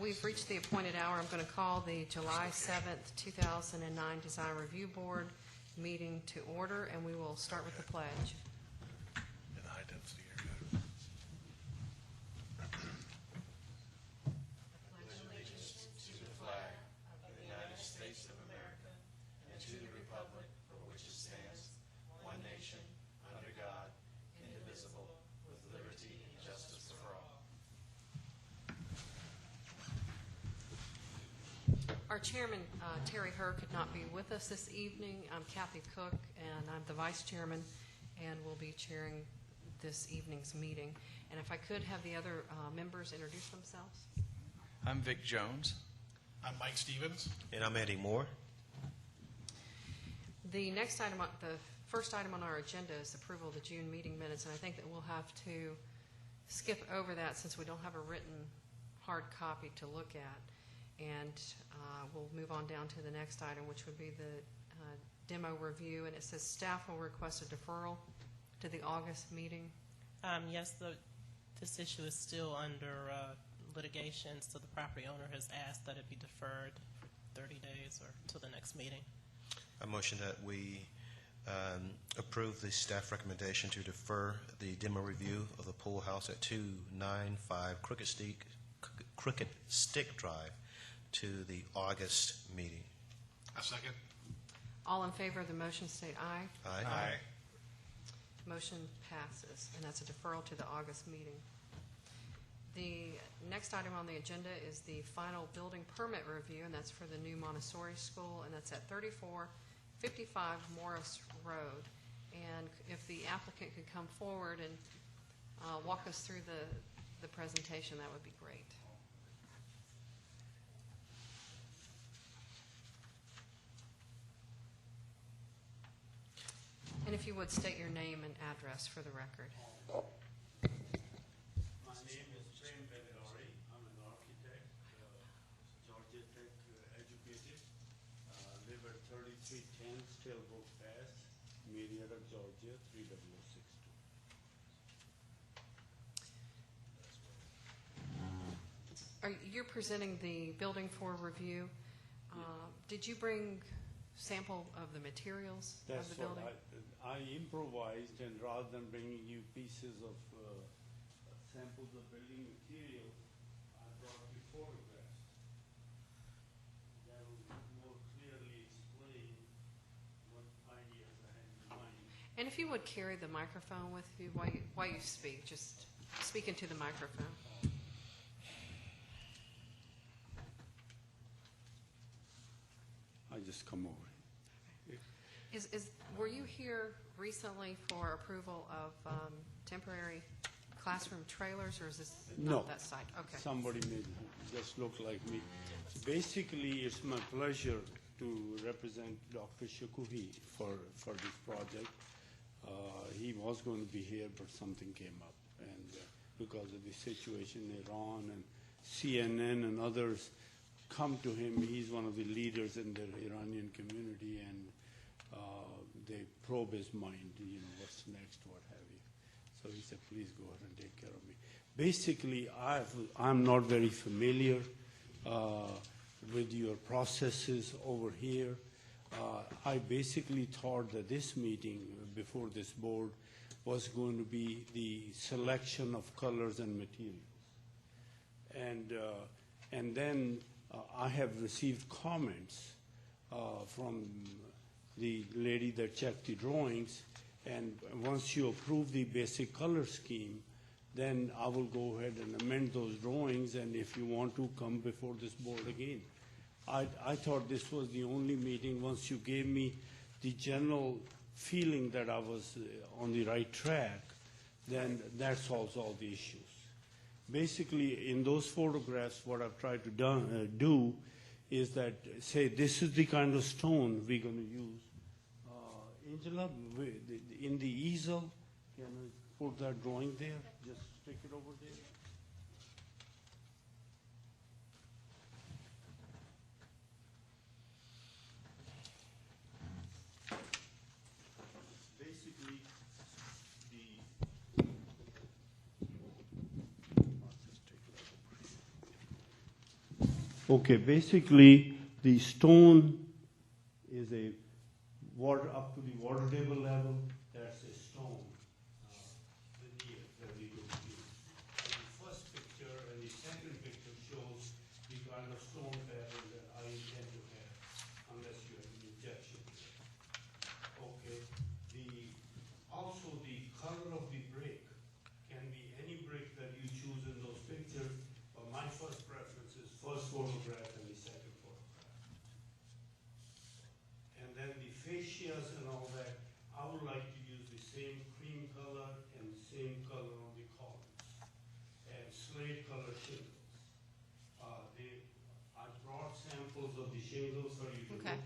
we've reached the appointed hour. I'm going to call the July 7th, 2009 Design Review Board meeting to order, and we will start with the pledge. In high density area. Pledge allegiance to the flag of the United States of America and to the republic for which it stands, one nation, under God, indivisible, with liberty and justice for all. Our chairman, Terry Herr, could not be with us this evening. I'm Kathy Cook, and I'm the vice chairman, and will be chairing this evening's meeting. And if I could have the other members introduce themselves. I'm Vic Jones. I'm Mike Stevens. And I'm Eddie Moore. The next item, the first item on our agenda is approval of the June meeting minutes, and I think that we'll have to skip over that since we don't have a written hard copy to look at. And we'll move on down to the next item, which would be the demo review. And it says staff will request a deferral to the August meeting. Yes, this issue is still under litigation, so the property owner has asked that it be deferred for 30 days or till the next meeting. I motion that we approve the staff recommendation to defer the demo review of the pool house at 295 Crooked Stick Drive to the August meeting. A second. All in favor of the motion state aye. Aye. Motion passes, and that's a deferral to the August meeting. The next item on the agenda is the final building permit review, and that's for the new Montessori school, and that's at 3455 Morris Road. And if the applicant could come forward and walk us through the presentation, that would be great. And if you would state your name and address for the record. My name is Prem Bedari. I'm an architect, Georgia Tech educated. Live at 3310 Stillbrook Pass, Marietta, Georgia 30062. You're presenting the building for review. Did you bring sample of the materials of the building? I improvised, and rather than bringing you pieces of samples of building material, I brought you photographs that will more clearly explain what ideas I had in mind. And if you would carry the microphone with you while you speak, just speak into the microphone. I just come over. Were you here recently for approval of temporary classroom trailers, or is this not that site? Okay. Somebody made just look like me. Basically, it's my pleasure to represent Dr. Shakuhi for this project. He was going to be here, but something came up, and because of the situation in Iran, and CNN and others come to him. He's one of the leaders in the Iranian community, and they probe his mind, what's next, what have you. So he said, please go ahead and take care of me. Basically, I'm not very familiar with your processes over here. I basically thought that this meeting before this board was going to be the selection of colors and materials. And then I have received comments from the lady that checked the drawings, and once you approve the basic color scheme, then I will go ahead and amend those drawings, and if you want to come before this board again. I thought this was the only meeting. Once you gave me the general feeling that I was on the right track, then that solves all the issues. Basically, in those photographs, what I've tried to do is that, say, this is the kind of stone we're going to use. Angela, in the easel, can I put that drawing there? Just stick it over there. Basically, Okay, basically, the stone is a water, up to the water table level, that's a stone veneer that we will use. And the first picture and the second picture shows the kind of stone pattern that I intend to have, unless you have an objection to it. Okay, also the color of the brick can be any brick that you choose in those pictures, but my first preference is first photograph and the second photograph. And then the fascias and all that, I would like to use the same cream color and the same color on the columns, and slate color shingles. I brought samples of the shingles for you to Okay.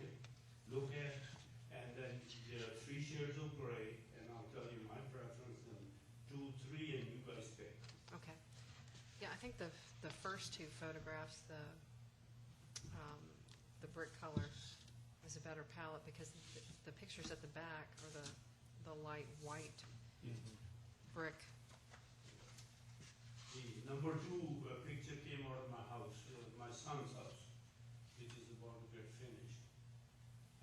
look at, and then there are 3 shades of gray, and I'll tell you my preference, and 2, 3, and you guys pick. Okay. Yeah, I think the first two photographs, the brick color is a better palette because the pictures at the back are the light white brick. The number 2 picture came out of my house, my son's house, which is about to get finished.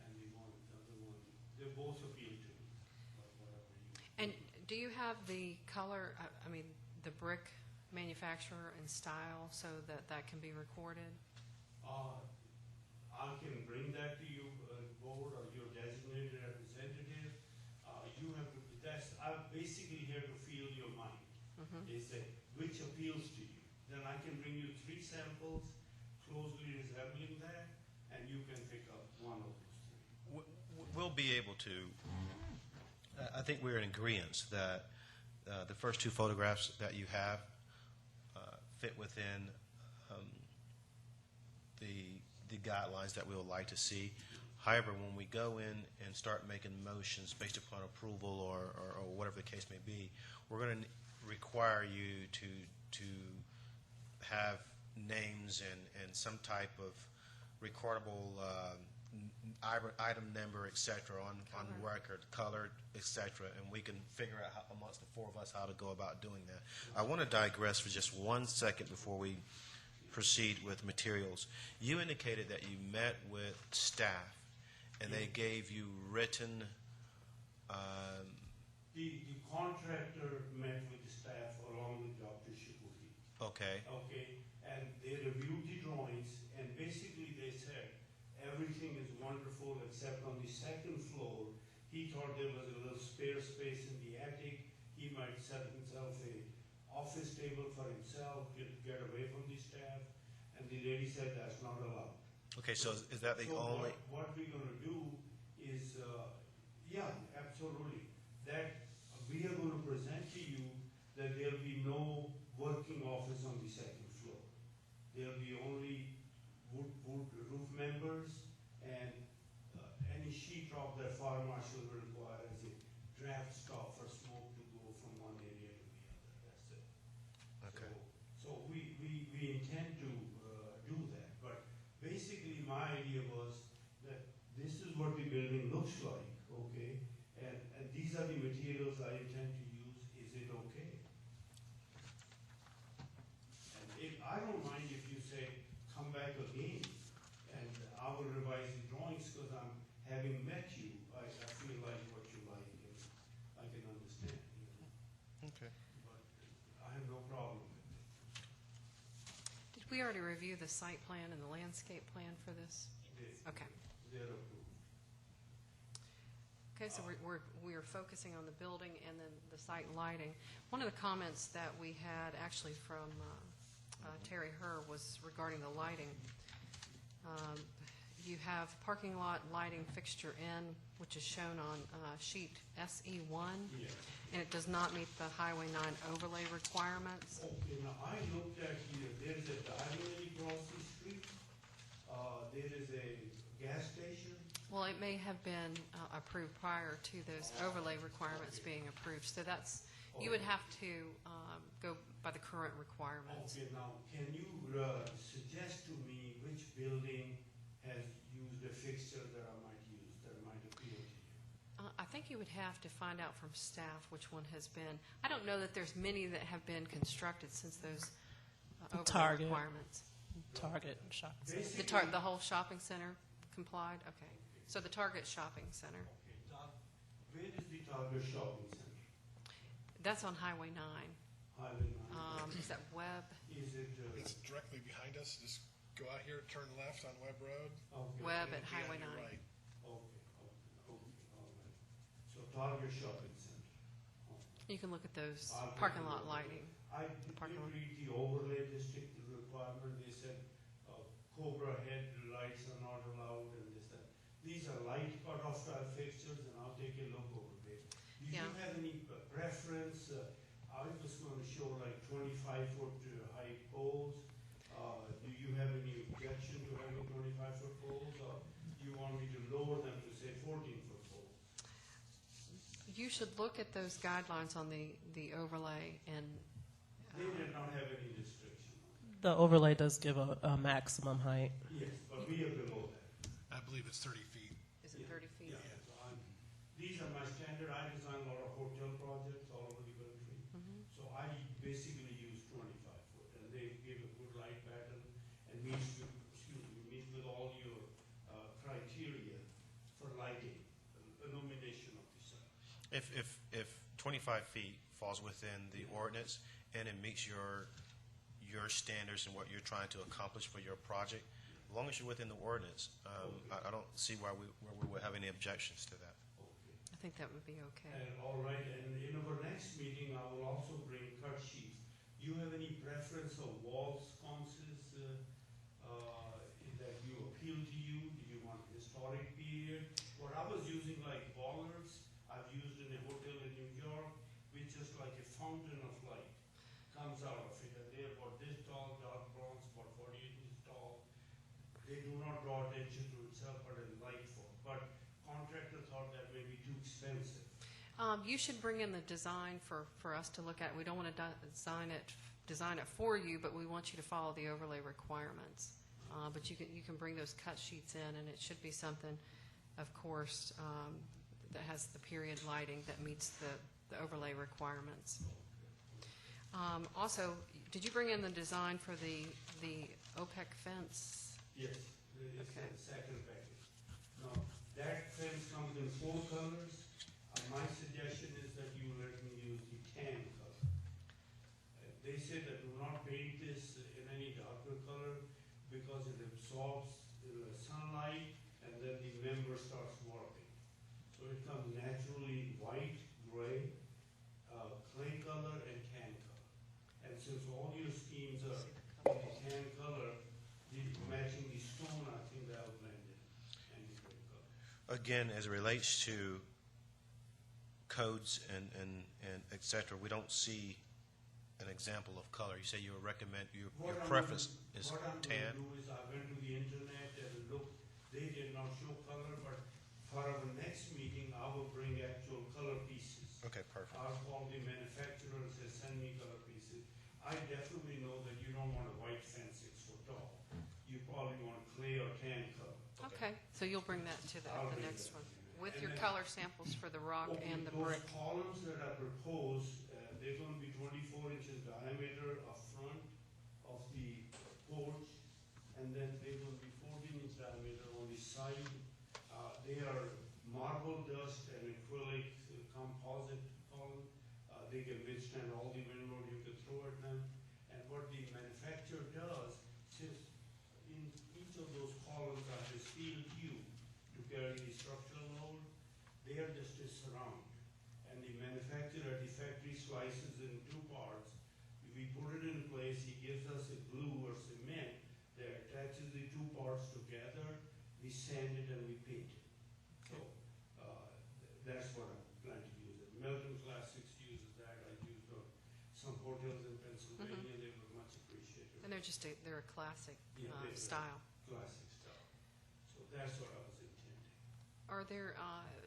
And the other one, they both appeal to me, but whatever you. And do you have the color, I mean, the brick manufacturer and style so that that can be recorded? I can bring that to you, board, or your designated representative. You have to, I'm basically here to feel your mind. Is that which appeals to you? Then I can bring you 3 samples closely resembling that, and you can pick up one of those 3. We'll be able to, I think we're in agreement that the first 2 photographs that you have fit within the guidelines that we would like to see. However, when we go in and start making motions based upon approval or whatever the case may be, we're going to require you to have names and some type of recordable item number, et cetera, on record, color, et cetera, and we can figure out how, amongst the 4 of us how to go about doing that. I want to digress for just 1 second before we proceed with materials. You indicated that you met with staff and they gave you written. The contractor met with the staff along with Dr. Shikuhi. Okay. Okay, and they reviewed the drawings, and basically they said everything is wonderful except on the 2nd floor. He thought there was a little spare space in the attic. He might set himself a office table for himself, get away from the staff, and the lady said that's not allowed. Okay, so is that the only? What we're going to do is, yeah, absolutely. That we are going to present to you that there'll be no working office on the 2nd floor. There'll be only wood roof members and any sheetrock that fire marshal will require as a draft stop for smoke to go from one area to the other. That's it. Okay. So we intend to do that, but basically my idea was that this is what the building looks like, okay, and these are the materials I intend to use. Is it okay? And I don't mind if you say come back again, and I will revise the drawings because I'm having met you. I feel like what you like, and I can understand. You know? Okay. But I have no problem with it. Did we already review the site plan and the landscape plan for this? Okay. They're approved. Okay, so we're focusing on the building and then the site lighting. One of the comments that we had actually from Terry Herr was regarding the lighting. You have parking lot lighting fixture N, which is shown on sheet SE1, Yeah. and it does not meet the Highway 9 overlay requirements. Okay, now I looked at here, there's a diagonally across the street, there is a gas station. Well, it may have been approved prior to those overlay requirements being approved, so that's, you would have to go by the current requirements. Okay, now, can you suggest to me which building has used a fixture that I might use, that might appeal to you? I think you would have to find out from staff which one has been. I don't know that there's many that have been constructed since those overlay Target. requirements. Target shopping center. Basically, The whole shopping center complied? Okay. So the Target Shopping Center, okay, where is the Target Shopping Center? that's on Highway 9. Highway 9. Is that Webb? Is it? It's directly behind us. Just go out here, turn left on Webb Road. Okay. Webb and at it'll be on Highway your 9. right. Okay, all right. So Target Shopping Center. Okay. You can look at those I'll parking take a lot look. lighting. I did parking lot. read the overlay district requirement. They said Cobra head lights are not allowed and this, that. These are light cutoff style fixtures, and I'll take a look over there. Do you Yeah. have any preference? I was going to show like 25-foot high poles. Do you have any objection to having 25-foot poles, or do you want me to lower them to say 14-foot poles? You should look at those guidelines on the overlay and, They did not have any restriction on The overlay does give a maximum height. it. Yes, but we are below that. I believe it's 30 feet. is it 30 feet? Yeah, so these are my standard. I design a lot of hotel projects all over the country. So I basically use 25-foot, and they give a good light pattern and meets with all your criteria for lighting, illumination of the site. If 25 feet falls within the ordinance and it meets your standards and what you're trying to accomplish for your project, as long as you're within the ordinance, I don't see why we would have any objections to that. Okay. I think that would be okay. And all right, and in our next meeting, I will also bring cut sheets. Do you have any preference of wall sconces that you appeal to you? Do you want historic period? What I was using like bollards, I've used in a hotel in New York, with just like a fountain of light comes out of it. And they're about this tall, dark bronze, about 48 inches tall. They do not draw attention to itself, but a light form. But contractor thought that may be too expensive. You should bring in the design for us to look at. We don't want to design it for you, but we want you to follow the overlay requirements. But you can bring those cut sheets in, and it should be something, of course, that has the period lighting that meets the overlay requirements. Also, did you bring in the design for the OPEC fence? Yes, it's Okay. the second package. Now, that fence comes in 4 colors. My suggestion is that you let me use the tan color. They said that do not paint this in any darker color because it absorbs the sunlight and then the member starts warping. So it comes naturally white, gray, clay color, and tan color. And since all your schemes are in the tan color, matching the stone, I think that'll blend in, and the gray color. Again, as it relates to codes and et cetera, we don't see an example of color. You say you would recommend, your preference is What I'm tan? going to do is I went to the internet and looked, they did not show color, but for our next meeting, I will bring actual color pieces. Okay, perfect. I'll call the manufacturer and say, send me color pieces. I definitely know that you don't want a white fence 6 foot tall. You probably want clay or tan color. Okay, so you'll bring that to I'll the bring next that. one, with And your then- color samples for the rock Okay, and the those brick. columns that are proposed, they're gonna be 24 inches diameter up front of the porch, and then they're gonna be 14-inch diameter on the side. They are marble dust and acrylic composite column. They can withstand all the wind load you can throw at them. And what the manufacturer does, since in each of those columns are the steel tube to carry the structural load, they are just a surround. And the manufacturer at the factory slices in 2 parts. We put it in place, he gives us a glue or cement that attaches the 2 parts together, we sand it and we paint it. So, that's what I'm planning to use. Melton Classics uses that, I used some hotels in Pennsylvania, they were much appreciated. And they're a classic Yeah, they're style. Classic style. So that's what I was intending. Are there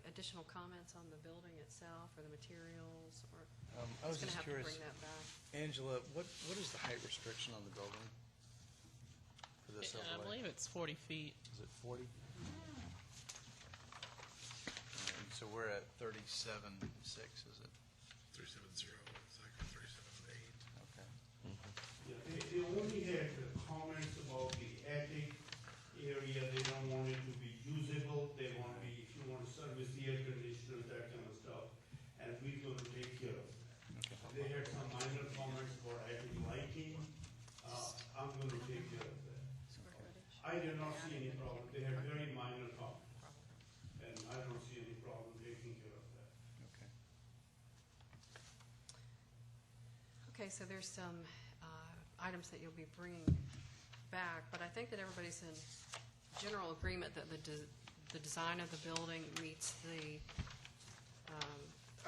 additional comments on the building itself or the materials, or I was it's going just to have to curious, bring that back? Angela, what is the height restriction on the building for this I overlay? believe it's 40 feet. Is it 40? So we're at 37.6, is it? 370, it's like 378. Okay. Yeah, they only had comments about Okay, so there's some items that you'll be bringing back, but I think that everybody's in general agreement that the design of the building meets the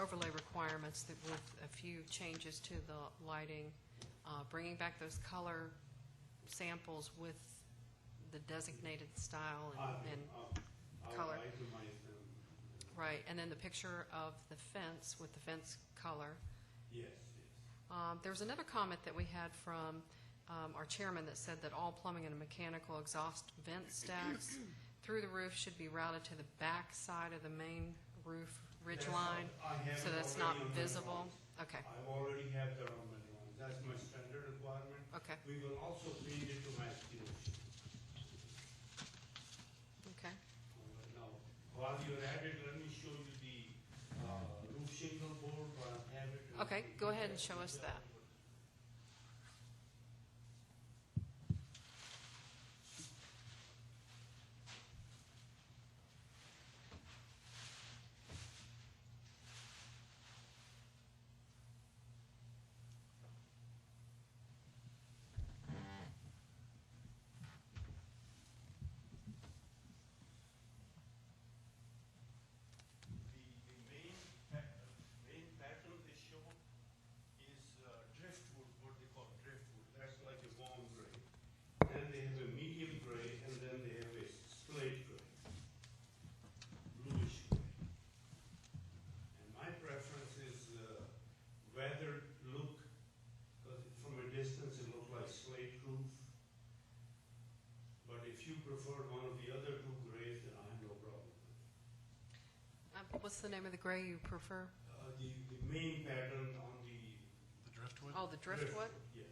overlay requirements that with a few changes to the lighting, bringing back those color samples with the designated style and color. I'll itemize them. Right, and then the picture of the fence with the fence color. Yes, There was another comment that we had from our chairman that said that all plumbing and mechanical exhaust vent stacks through the roof should be routed to the back side of the main roof ridge line, so that's not visible. Okay, I already have that on my drawing. That's my standard requirement. okay, We will also paint it to match the ocean. okay. Now, while you're at it, let me show you the roof shingle board, but I have it. Okay, go ahead and show us that. The main pattern they show is driftwood, what they call driftwood. That's like a warm gray. Then they have a medium gray, and then they have a slate gray, bluish gray. And my preference is weathered look, because from a distance it looks like slate roof. But if you prefer one of the other two grays, then I have no problem with it. What's the name of the gray you prefer? The main pattern on the The driftwood? Oh, the driftwood? Yes.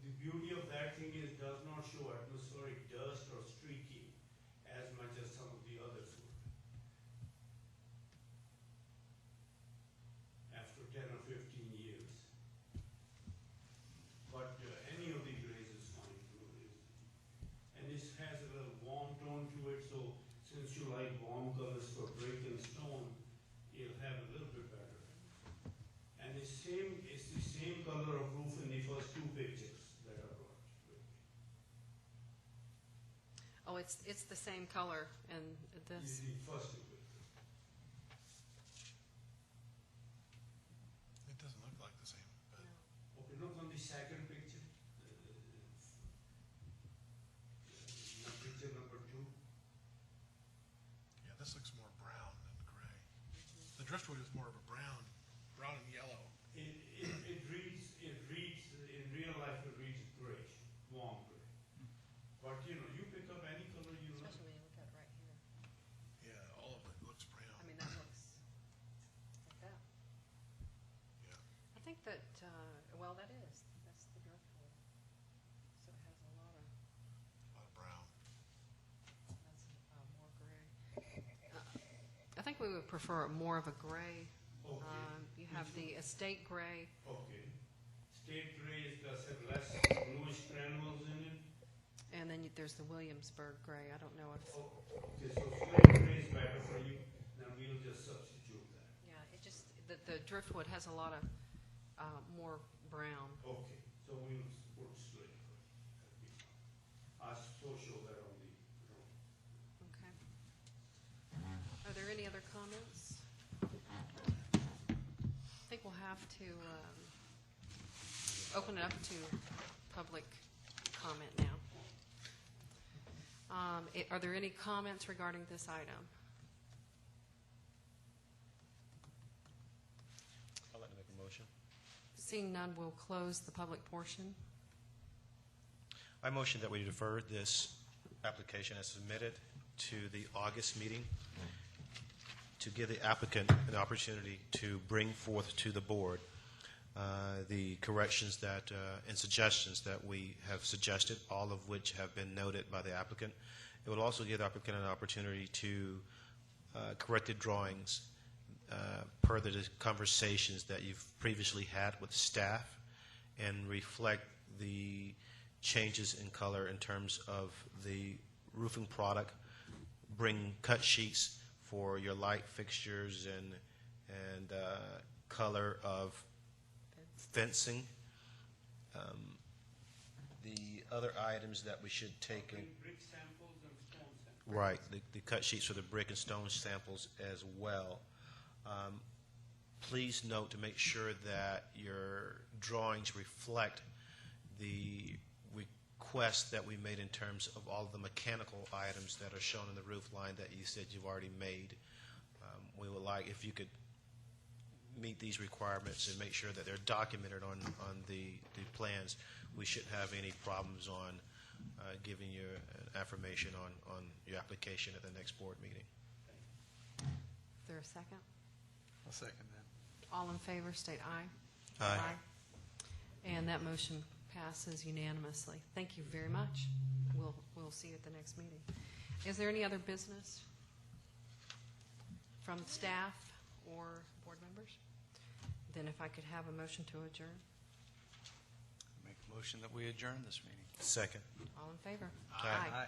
The beauty of that thing is does not show atmospheric dust or streaking as much as some of the others would. After 10 or 15 years. But any of the grays is fine. And this has a little warm tone to it, so since you like warm colors for brick and stone, you'll have a little bit better. And it's the same color of roof in the first two pictures that I brought with me. Oh, it's the same color in this. The first two pictures. It doesn't look like the same, but Okay, look on the second picture. Picture number 2. yeah, this looks more brown than gray. The driftwood is more of a brown and yellow. It reads, in real life it reads grayish, warm gray. But you know, you pick up any color you like. Especially when you look at it right here. Yeah, all of it looks brown. I mean, that looks like that. Yeah. I think that, well, that's the driftwood. So it has a lot of, A lot of brown. that's more gray. I think we would prefer more of a gray. Okay. You have the estate gray. Okay. State gray does have less bluish granules in it. And then there's the Williamsburg gray. I don't know if, Oh, okay, so slate gray is better for you. Then we'll just substitute that. yeah, it just, the driftwood has a lot of more brown. Okay, so we'll put slate gray. That'd be fine. I'll show that on the drawing. Okay. Are there any other comments? I think we'll have to open it up to public comment now. Are there any comments regarding this item? I'd like to make a motion. Seeing none, we'll close the public portion. I motion that we defer this application as submitted to the August meeting to give the applicant an opportunity to bring forth to the board the corrections that and suggestions that we have suggested, all of which have been noted by the applicant. It will also give the applicant an opportunity to correct the drawings per the conversations that you've previously had with staff and reflect the changes in color in terms of the roofing product, bring cut sheets for your light fixtures and color of fencing. The other items that we should take in. Brick samples and stone samples. Right, the cut sheets for the brick and stone samples as well. Please note to make sure that your drawings reflect the request that we made in terms of all of the mechanical items that are shown in the roof line that you said you've already made. We would like, if you could meet these requirements and make sure that they're documented on the plans, we shouldn't have any problems on giving you an affirmation on your application at the next board meeting. Is there a second? I'll second that. All in favor, state aye. Aye. And that motion passes unanimously. Thank you very much. We'll see you at the next meeting. Is there any other business from staff or board members? Then if I could have a motion to adjourn. Make a motion that we adjourn this meeting. Second. All in favor? Aye. Aye.